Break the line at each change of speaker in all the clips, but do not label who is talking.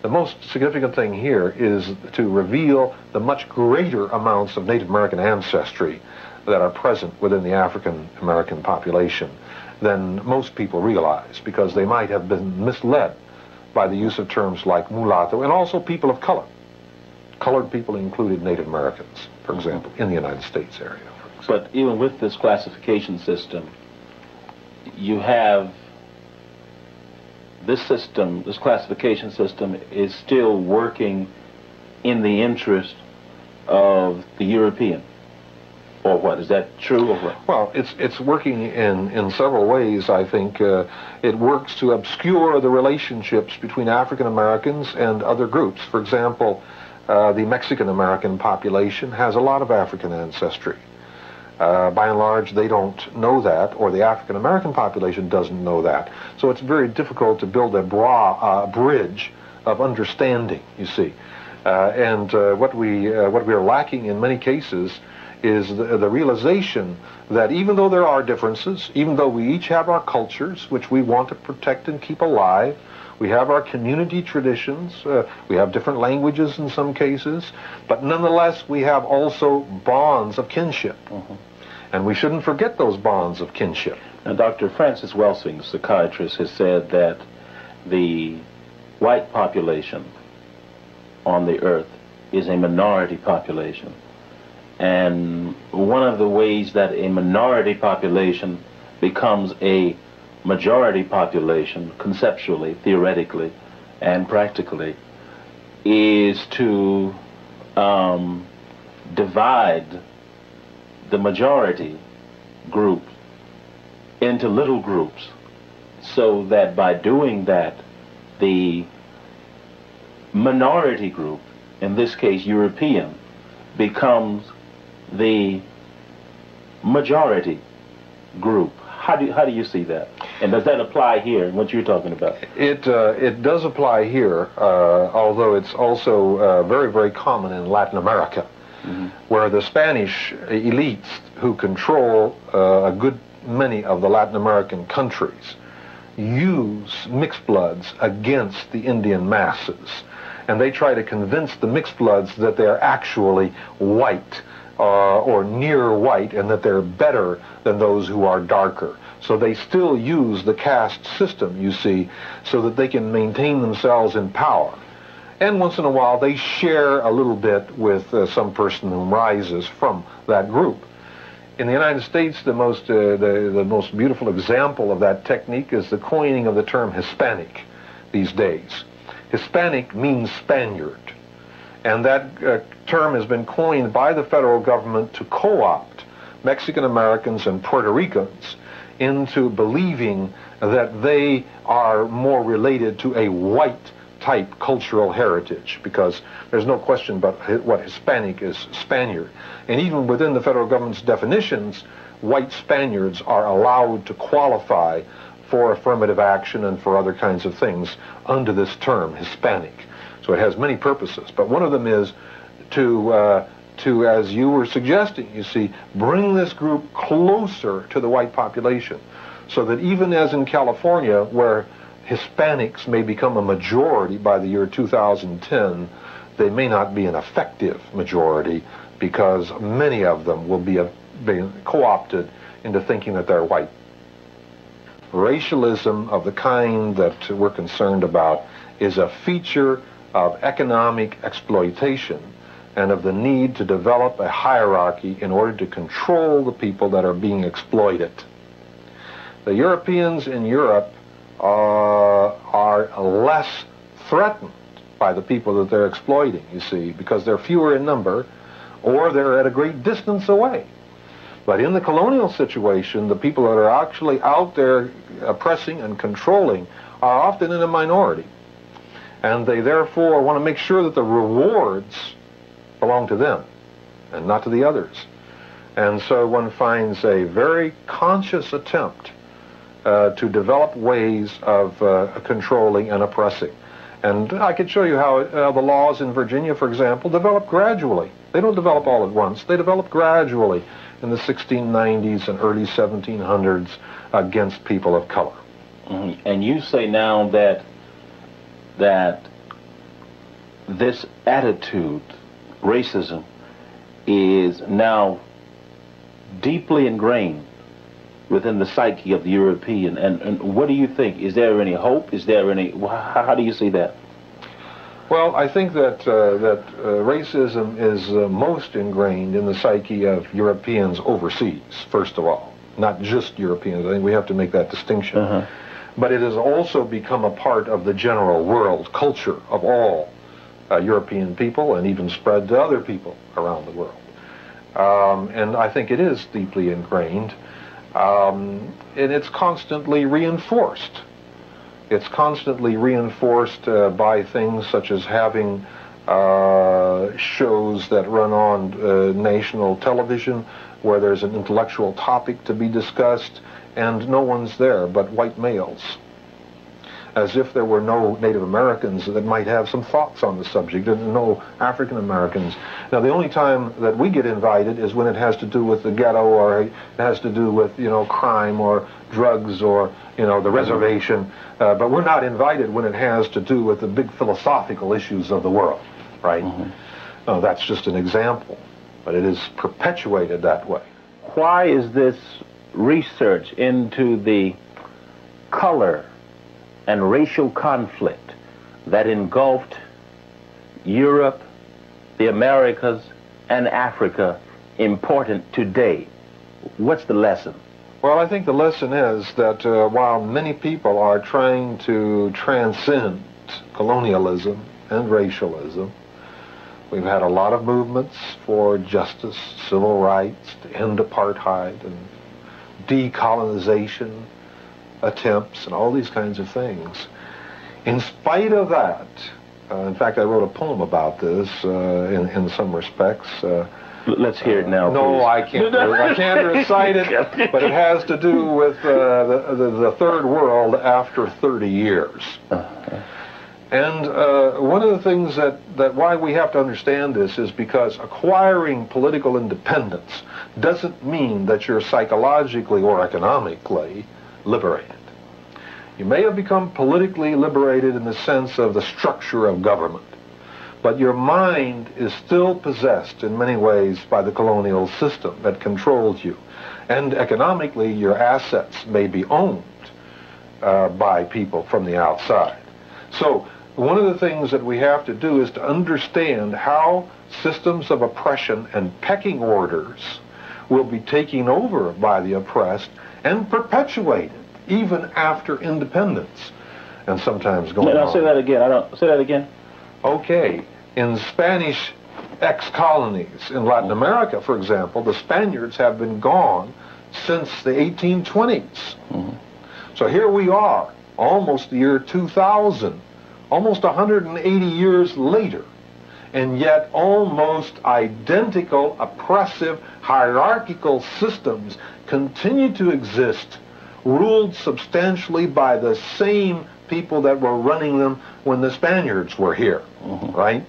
The most significant thing here is to reveal the much greater amounts of Native American ancestry that are present within the African American population than most people realize, because they might have been misled by the use of terms like mulatto, and also people of color. Colored people included Native Americans, for example, in the United States area.
But even with this classification system, you have this system, this classification system is still working in the interest of the European. Or what? Is that true or what?
Well, it's working in several ways, I think. It works to obscure the relationships between African Americans and other groups. For example, the Mexican American population has a lot of African ancestry. By and large, they don't know that, or the African American population doesn't know that. So it's very difficult to build a bridge of understanding, you see. And what we are lacking in many cases is the realization that even though there are differences, even though we each have our cultures, which we want to protect and keep alive, we have our community traditions, we have different languages in some cases, but nonetheless we have also bonds of kinship. And we shouldn't forget those bonds of kinship.
Now, Dr. Francis Welsing, a psychiatrist, has said that the white population on the earth is a minority population. And one of the ways that a minority population becomes a majority population, conceptually, theoretically, and practically, is to divide the majority group into little groups, so that by doing that, the minority group, in this case European, becomes the majority group. How do you see that? And does that apply here in what you're talking about?
It does apply here, although it's also very, very common in Latin America, where the Spanish elites who control a good many of the Latin American countries use mixed bloods against the Indian masses. And they try to convince the mixed bloods that they're actually white or near white, and that they're better than those who are darker. So they still use the caste system, you see, so that they can maintain themselves in power. And once in a while they share a little bit with some person who rises from that group. In the United States, the most beautiful example of that technique is the coining of the term Hispanic these days. Hispanic means Spaniard. And that term has been coined by the federal government to co-opt Mexican Americans and Puerto Ricans into believing that they are more related to a white type cultural heritage, because there's no question about what Hispanic is Spaniard. And even within the federal government's definitions, white Spaniards are allowed to qualify for affirmative action and for other kinds of things under this term, Hispanic. So it has many purposes, but one of them is to, as you were suggesting, you see, bring this group closer to the white population, so that even as in California, where Hispanics may become a majority by the year 2010, they may not be an effective majority, because many of them will be co-opted into thinking that they're white. Racialism of the kind that we're concerned about is a feature of economic exploitation and of the need to develop a hierarchy in order to control the people that are being exploited. The Europeans in Europe are less threatened by the people that they're exploiting, you see, because they're fewer in number, or they're at a great distance away. But in the colonial situation, the people that are actually out there oppressing and controlling are often in a minority. And they therefore want to make sure that the rewards belong to them and not to the others. And so one finds a very conscious attempt to develop ways of controlling and oppressing. And I could show you how the laws in Virginia, for example, develop gradually. They don't develop all at once. They develop gradually in the 1690s and early 1700s against people of color.
And you say now that this attitude, racism, is now deeply ingrained within the psyche of the European. And what do you think? Is there any hope? Is there any? How do you see that?
Well, I think that racism is most ingrained in the psyche of Europeans overseas, first of all, not just Europeans. I think we have to make that distinction.
Uh-huh.
But it has also become a part of the general world culture of all European people, and even spread to other people around the world. And I think it is deeply ingrained, and it's constantly reinforced. It's constantly reinforced by things such as having shows that run on national television where there's an intellectual topic to be discussed and no one's there but white males, as if there were no Native Americans that might have some thoughts on the subject, and no African Americans. Now, the only time that we get invited is when it has to do with the ghetto, or it has to do with, crime or drugs, or, the reservation. But we're not invited when it has to do with the big philosophical issues of the world, right? Mm-hmm. That's just an example, but it is perpetuated that way.
Why is this research into the color and racial conflict that engulfed Europe, the Americas, and Africa important today? What's the lesson?
Well, I think the lesson is that while many people are trying to transcend colonialism and racialism, we've had a lot of movements for justice, civil rights, to end apartheid, and decolonization attempts, and all these kinds of things. In spite of that, in fact, I wrote a poem about this in some respects.
Let's hear it now.
No,
please.
I can't. I can't recite it, but it has to do with the third world after 30 years. And one of the things that why we have to understand this is because acquiring political independence doesn't mean that you're psychologically or economically liberated. You may have become politically liberated in the sense of the structure of government, but your mind is still possessed in many ways by the colonial system that controls you. And economically, your assets may be owned by people from the outside. So one of the things that we have to do is to understand how systems of oppression and pecking orders will be taken over by the oppressed and perpetuated even after independence, and sometimes going on.
Say that again. Say that again.
Okay. In Spanish ex-colonies in Latin America, for example, the Spaniards have been gone since the 1820s. Mm-hmm. So here we are, almost the year 2000, almost 180 years later, and yet almost identical oppressive hierarchical systems continue to exist, ruled substantially by the same people that were running them when the Spaniards were here, mm-hmm. right?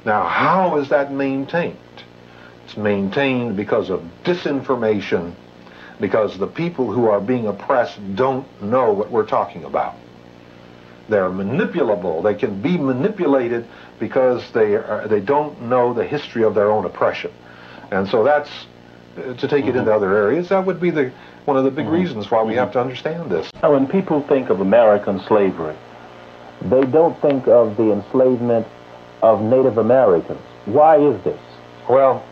Now, how is that maintained? It's maintained because of disinformation, because the people who are being oppressed don't know what we're talking about. They're manipulable. They can be manipulated because they don't know the history of their own oppression. And so that's, to take it into other areas, that would be one of the big reasons why we have to understand this.
Now, when people think of American slavery, they don't think of the enslavement of Native Americans. Why is this?
Well,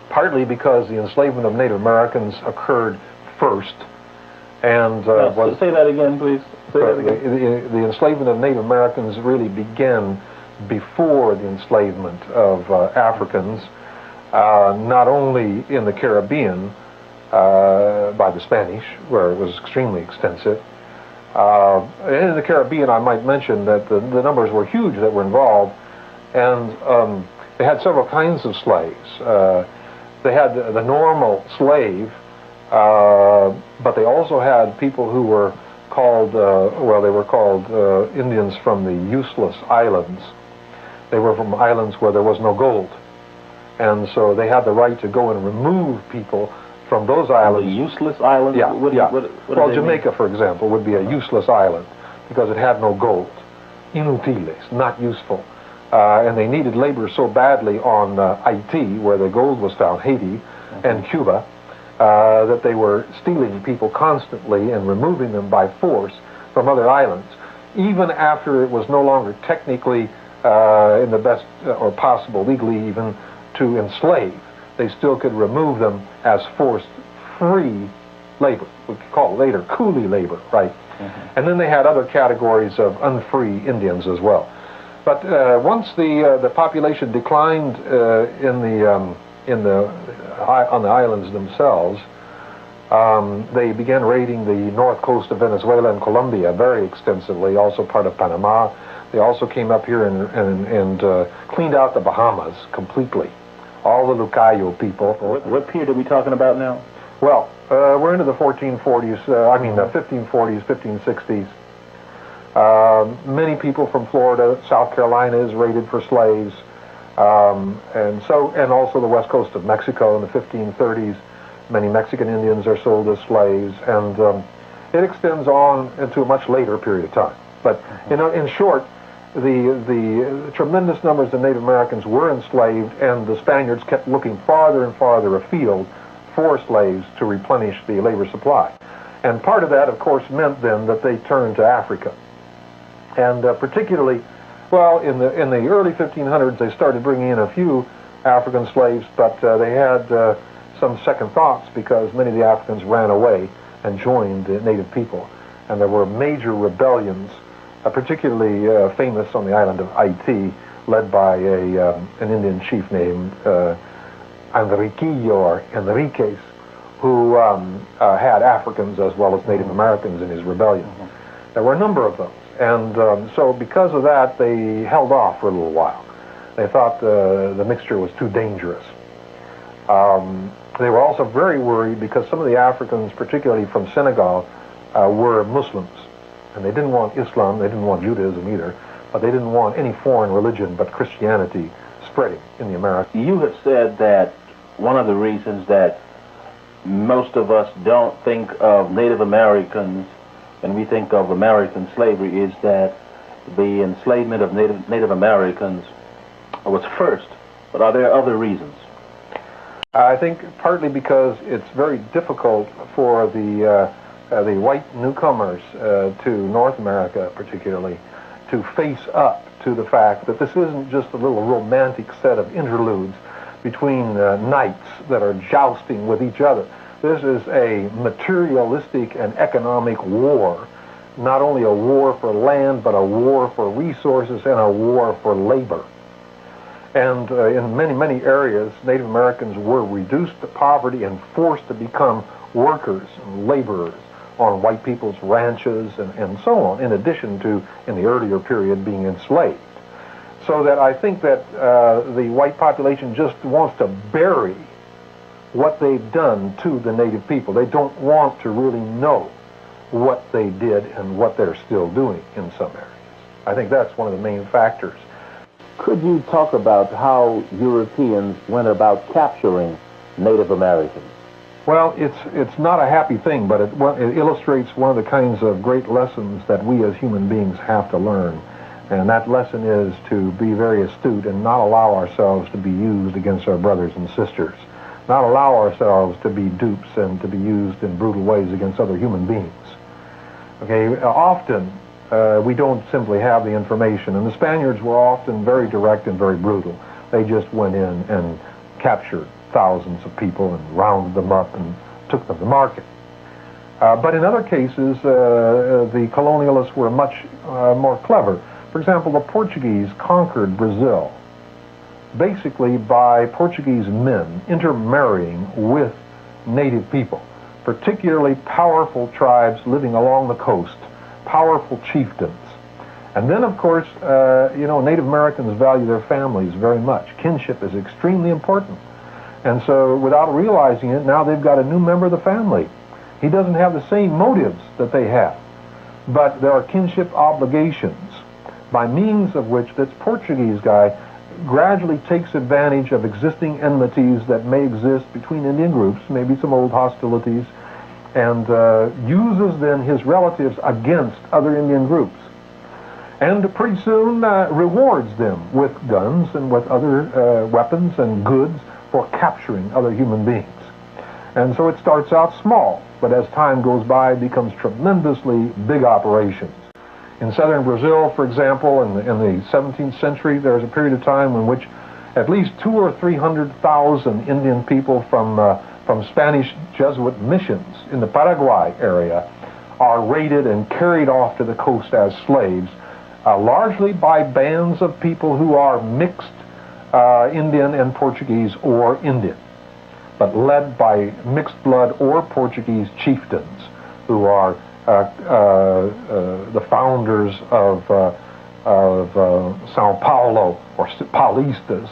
partly because the enslavement of Native Americans occurred first, and
say that again, please. Say that again.
The enslavement of Native Americans really began before the enslavement of Africans, not only in the Caribbean by the Spanish, where it was extremely extensive. In the Caribbean, I might mention that the numbers were huge that were involved, and they had several kinds of slaves. They had the normal slave, but they also had people who were called, they were called Indians from the useless islands. They were from islands where there was no gold. And so they had the right to go and remove people from those islands.
The useless islands?
Yeah,
What
Jamaica, for example, would be a useless island because it had no gold. Inutiles, not useful. and they needed labor so badly on Haiti, where the gold was found, Haiti, and Cuba, that they were stealing people constantly and removing them by force from other islands, even after it was no longer technically in the best or possible, legally even, to enslave. They still could remove them as forced free labor. We could call it later coolie labor, right? And then they had other categories of unfree Indians as well. But once the population declined on the islands themselves, they began raiding the north coast of Venezuela and Colombia very extensively, also part of Panama. They also came up here and cleaned out the Bahamas completely. All the Lucayo people.
What period are we talking about now?
Well, we're into the 1440s, 1540s, 1560s. Many people from Florida, South Carolina is raided for slaves, and also the west coast of Mexico in the 1530s. Many Mexican Indians are sold as slaves, and it extends on into a much later period of time. But in short, the tremendous numbers of Native Americans were enslaved, and the Spaniards kept looking farther and farther afield for slaves to replenish the labor supply. And part of that, of course, meant then that they turned to Africa. And particularly, well, in the early 1500s, they started bringing in a few African slaves, but they had some second thoughts because many of the Africans ran away and joined the native people. And there were major rebellions, particularly famous on the island of Haiti, led by an Indian chief named Enriquillo or Enriquez, who had Africans as well as Native Americans in his rebellion. There were a number of them. And so because of that, they held off for a little while. They thought the mixture was too dangerous. They were also very worried because some of the Africans, particularly from Senegal, were Muslims. And they didn't want Islam, they didn't want Judaism either, but they didn't want any foreign religion but Christianity spreading in the Americas.
You have said that one of the reasons that most of us don't think of Native Americans when we think of American slavery is that the enslavement of Native Americans was first. But are there other reasons?
I think partly because it's very difficult for the white newcomers to North America particularly to face up to the fact that this isn't just a little romantic set of interludes between knights that are jousting with each other. This is a materialistic and economic war, not only a war for land, but a war for resources and a war for labor. And in many, many areas, Native Americans were reduced to poverty and forced to become workers and laborers on white people's ranches and so on, in addition to, in the earlier period, being enslaved. So that I think that the white population just wants to bury what they've done to the native people. They don't want to really know what they did and what they're still doing in some areas. I think that's one of the main factors.
Could you talk about how Europeans went about capturing Native Americans?
Well, it's not a happy thing, but it illustrates one of the kinds of great lessons that we as human beings have to learn. And that lesson is to be very astute and not allow ourselves to be used against our brothers and sisters. Not allow ourselves to be dupes and to be used in brutal ways against other human beings. Okay, often we don't simply have the information, and the Spaniards were often very direct and very brutal. They just went in and captured thousands of people and rounded them up and took them to market. But in other cases, the colonialists were much more clever. For example, the Portuguese conquered Brazil basically by Portuguese men intermarrying with native people, particularly powerful tribes living along the coast, powerful chieftains. And then, of course, Native Americans value their families very much. Kinship is extremely important. And so, without realizing it, now they've got a new member of the family. He doesn't have the same motives that they have, but there are kinship obligations by means of which this Portuguese guy gradually takes advantage of existing enmities that may exist between Indian groups, maybe some old hostilities, and uses then his relatives against other Indian groups. and pretty soon rewards them with guns and with other weapons and goods for capturing other human beings. And so it starts out small, but as time goes by, it becomes tremendously big operations. In southern Brazil, for example, in the 17th century, there was a period of time in which at least 200,000 or 300,000 Indian people from Spanish Jesuit missions in the Paraguay area are raided and carried off to the coast as slaves, largely by bands of people who are mixed Indian and Portuguese or Indian, but led by mixed blood or Portuguese chieftains who are the founders of Sao Paulo, or Paulistas,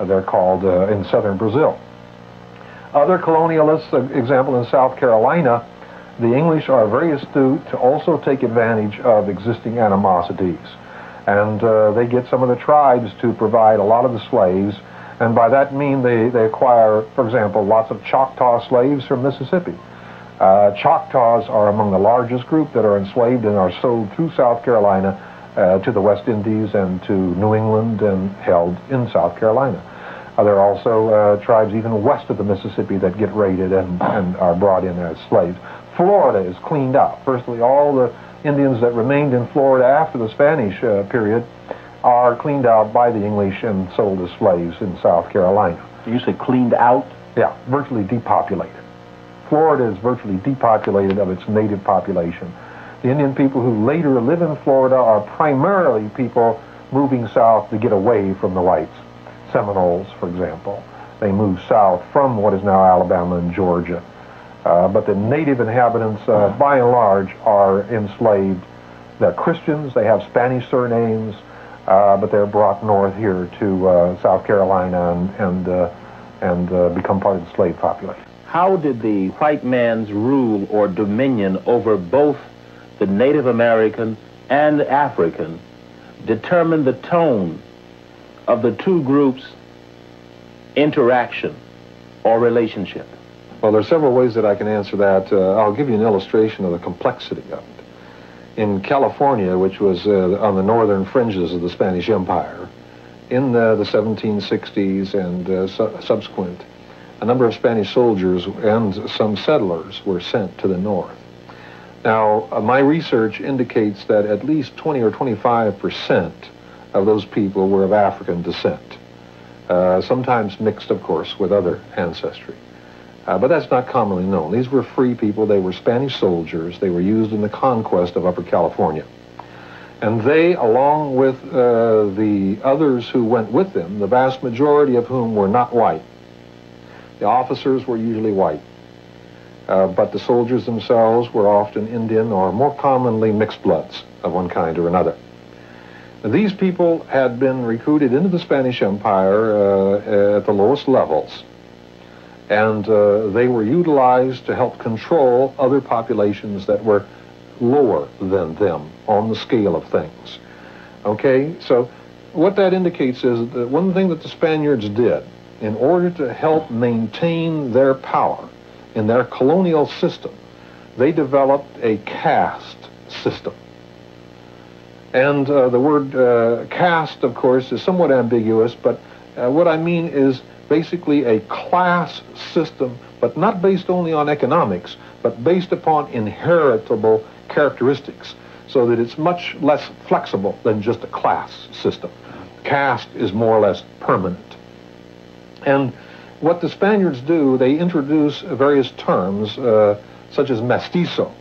they're called in southern Brazil. Other colonialists, example in South Carolina, the English are very astute to also take advantage of existing animosities. And they get some of the tribes to provide a lot of the slaves, and by that mean they acquire, for example, lots of Choctaw slaves from Mississippi. Choctaws are among the largest group that are enslaved and are sold through South Carolina to the West Indies and to New England and held in South Carolina. There are also tribes even west of the Mississippi that get raided and are brought in as slaves. Florida is cleaned out. Firstly, all the Indians that remained in Florida after the Spanish period are cleaned out by the English and sold as slaves in South Carolina.
You say cleaned out?
Yeah, virtually depopulated. Florida is virtually depopulated of its native population. The Indian people who later live in Florida are primarily people moving south to get away from the whites. Seminoles, for example. They moved south from what is now Alabama and Georgia. But the native inhabitants, by and large, are enslaved. They're Christians, they have Spanish surnames, but they're brought north here to South Carolina and become part of the slave population.
How did the white man's rule or dominion over both the Native American and African determine the tone of the two groups' interaction or relationship?
Well, there are several ways that I can answer that. I'll give you an illustration of the complexity of it. In California, which was on the northern fringes of the Spanish Empire, in the 1760s and subsequent, a number of Spanish soldiers and some settlers were sent to the north. Now, my research indicates that at least 20 or 25% of those people were of African descent, sometimes mixed, of course, with other ancestry. But that's not commonly known. These were free people. They were Spanish soldiers. They were used in the conquest of Upper California. And they, along with the others who went with them, the vast majority of whom were not white. The officers were usually white, but the soldiers themselves were often Indian or more commonly mixed bloods of one kind or another. These people had been recruited into the Spanish Empire at the lowest levels, and they were utilized to help control other populations that were lower than them on the scale of things. Okay, so what that indicates is that one thing that the Spaniards did in order to help maintain their power in their colonial system, they developed a caste system. And the word caste, of course, is somewhat ambiguous, but what I mean is basically a class system, but not based only on economics, but based upon inheritable characteristics, so that it's much less flexible than just a class system. Caste is more or less permanent. And what the Spaniards do, they introduce various terms, such as mestizo,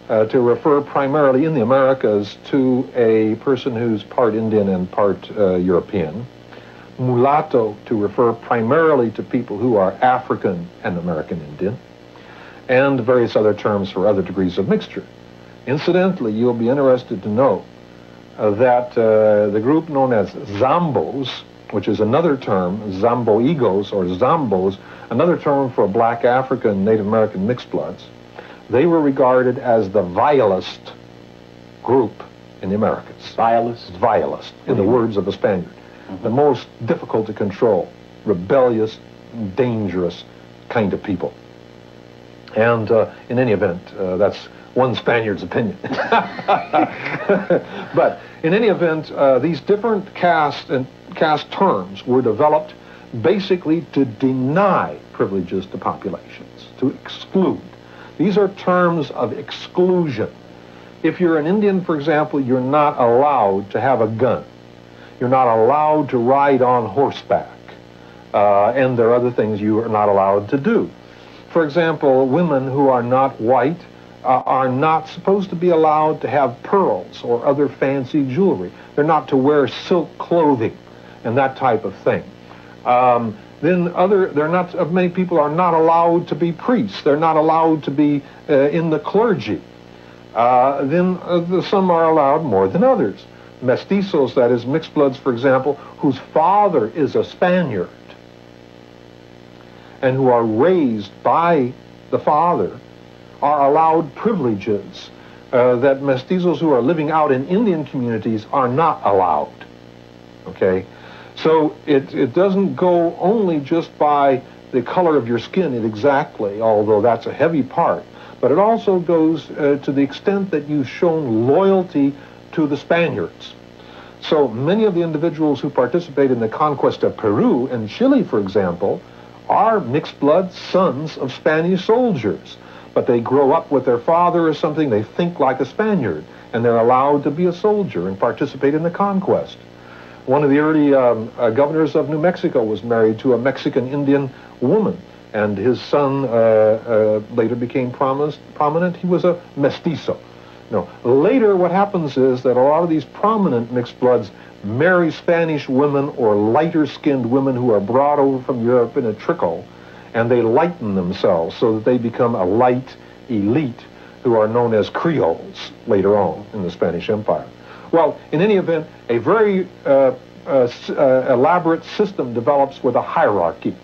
to refer primarily in the Americas to a person who's part Indian and part European. Mulatto, to refer primarily to people who are African and American Indian. And various other terms for other degrees of mixture. Incidentally, you'll be interested to know that the group known as Zambos, which is another term, Zamboigos or Zambos, another term for black African Native American mixed bloods, they were regarded as the vilest group in the Americas.
Vilest?
Vilest, in the words of the Spaniard. Mm-hmm. The most difficult to control, rebellious, dangerous kind of people. And in any event, that's one Spaniard's opinion. But in any event, these different caste terms were developed basically to deny privileges to populations, to exclude. These are terms of exclusion. If you're an Indian, for example, you're not allowed to have a gun. You're not allowed to ride on horseback. And there are other things you are not allowed to do. For example, women who are not white are not supposed to be allowed to have pearls or other fancy jewelry. They're not to wear silk clothing and that type of thing. Many people are not allowed to be priests. They're not allowed to be in the clergy. Some are allowed more than others. Mestizos, that is mixed bloods, for example, whose father is a Spaniard and who are raised by the father, are allowed privileges that mestizos who are living out in Indian communities are not allowed. Okay? So it doesn't go only just by the color of your skin exactly, although that's a heavy part, but it also goes to the extent that you've shown loyalty to the Spaniards. So many of the individuals who participate in the conquest of Peru and Chile, for example, are mixed blood sons of Spanish soldiers, but they grow up with their father or something, they think like a Spaniard, and they're allowed to be a soldier and participate in the conquest. One of the early governors of New Mexico was married to a Mexican Indian woman, and his son later became prominent. He was a mestizo. No. Later, what happens is that a lot of these prominent mixed bloods marry Spanish women or lighter-skinned women who are brought over from Europe in a trickle, and they lighten themselves so that they become a light elite who are known as Creoles later on in the Spanish Empire. Well, in any event, a very elaborate system develops with a hierarchy.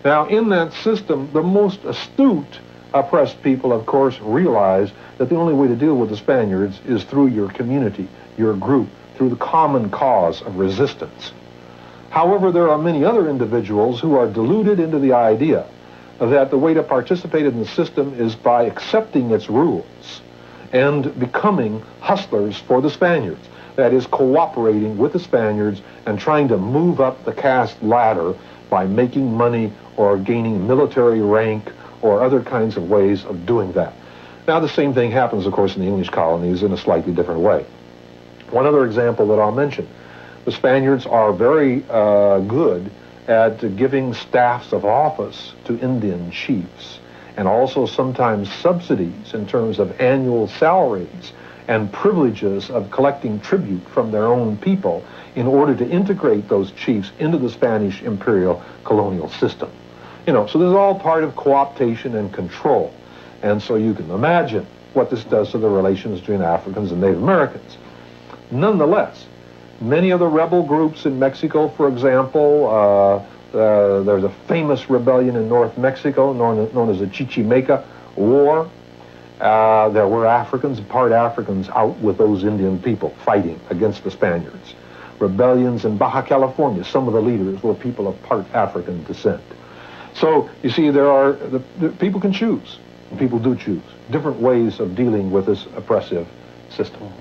Now, in that system, the most astute oppressed people, of course, realize that the only way to deal with the Spaniards is through your community, your group, through the common cause of resistance. However, there are many other individuals who are deluded into the idea that the way to participate in the system is by accepting its rules and becoming hustlers for the Spaniards. That is, cooperating with the Spaniards and trying to move up the caste ladder by making money or gaining military rank or other kinds of ways of doing that. Now, the same thing happens, of course, in the English colonies in a slightly different way. One other example that I'll mention, the Spaniards are very good at giving staffs of office to Indian chiefs, and also sometimes subsidies in terms of annual salaries and privileges of collecting tribute from their own people in order to integrate those chiefs into the Spanish imperial colonial system. So this is all part of co-optation and control. And so you can imagine what this does to the relations between Africans and Native Americans. Nonetheless, many of the rebel groups in Mexico, for example, there's a famous rebellion in North Mexico known as the Chichimeca War. There were Africans, part Africans, out with those Indian people fighting against the Spaniards. Rebellions in Baja California, some of the leaders were people of part African descent. So, you see, people can choose, people do choose, different ways of dealing with this oppressive system.